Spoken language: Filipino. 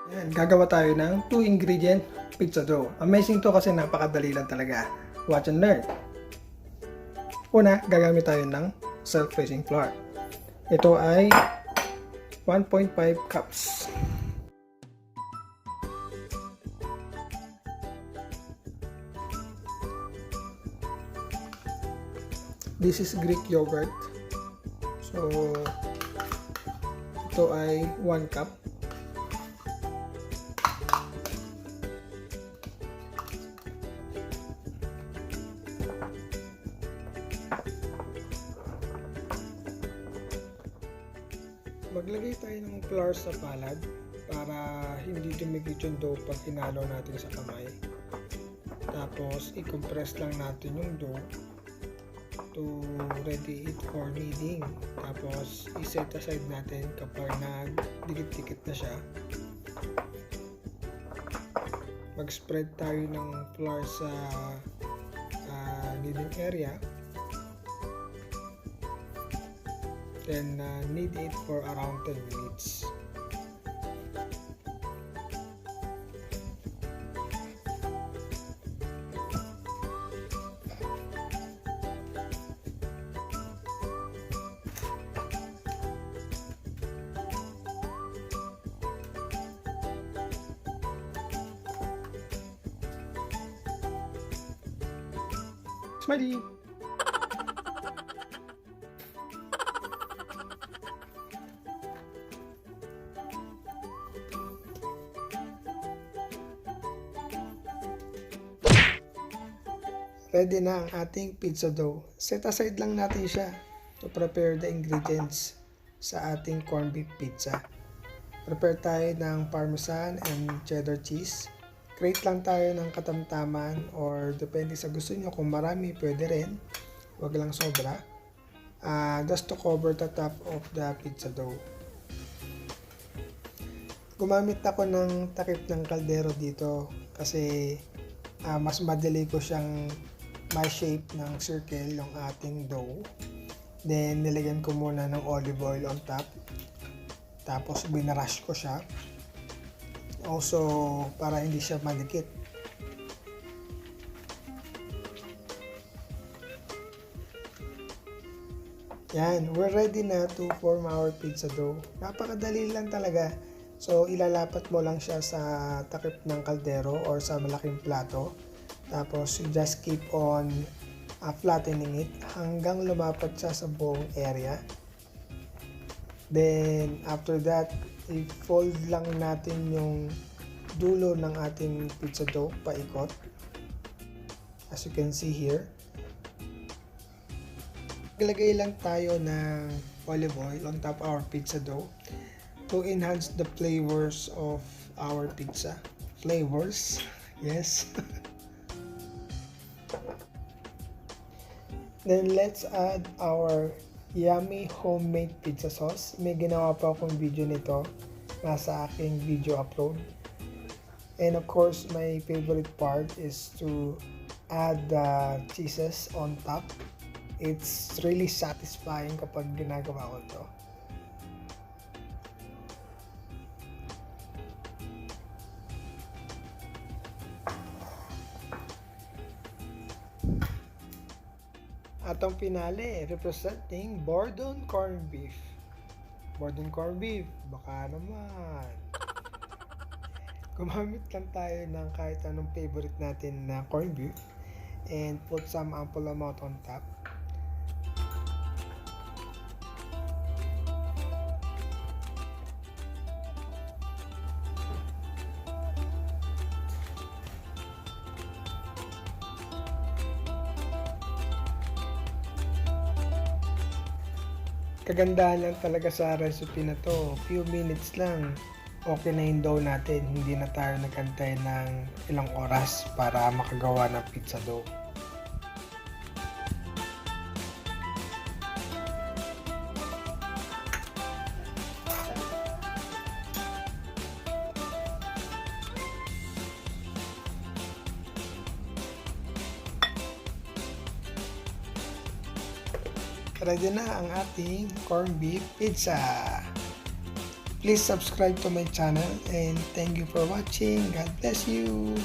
Yan, gagawa tayo ng 2 ingredient pizza dough. Amazing to kasi napakadali lang talaga. Watch and learn. Una, gagamit tayo ng self-raising flour. Ito ay 1.5 cups. This is Greek yogurt. So, ito ay 1 cup. Maglagay tayo ng flour sa palad para hindi dumikit yung dough pag hinalo natin sa kamay. Tapos, i-compress lang natin yung dough to ready it for kneading. Tapos, i-set aside natin kapag nagdikit-dikit na siya. Mag-spread tayo ng flour sa kneading area. Then knead it for around 10 minutes. Smiley! Ready na ang ating pizza dough. Set aside lang natin siya to prepare the ingredients sa ating corned beef pizza. Prepare tayo ng Parmesan and Cheddar Cheese. Create lang tayo ng katamtaman or depende sa gusto nyo. Kung marami, pwede rin. Huwag lang sobra. Just to cover the top of the pizza dough. Gumamit ako ng takip ng kaldero dito kasi mas madali ko siyang ma-shape ng circle yung ating dough. Then, nilagyan ko muna ng olive oil on top. Tapos, binarush ko siya. Also, para hindi siya manikit. Yan, we're ready na to form our pizza dough. Napakadali lang talaga. So, ilalapat mo lang siya sa takip ng kaldero or sa malaking plato. Tapos, you just keep on flattening it hanggang lumapat siya sa buong area. Then, after that, i-fold lang natin yung dulo ng ating pizza dough paikot. As you can see here. Maglagay lang tayo ng olive oil on top of our pizza dough to enhance the flavors of our pizza. Flavors, yes. Then let's add our yummy homemade pizza sauce. May ginawa pa akong video nito nasa aking video upload. And of course, my favorite part is to add the cheeses on top. It's really satisfying kapag ginagawa ko to. At ang pinali, representing Bordon corned beef. Bordon corned beef, baka naman. Gumamit lang tayo ng kahit anong favorite natin na corned beef and put some ample amount on top. Kagandahan lang talaga sa recipe na to, few minutes lang okay na yung dough natin, hindi na tayo nagantay ng ilang oras para makagawa ng pizza dough. Ready na ang ating corned beef pizza. Please subscribe to my channel and thank you for watching. God bless you.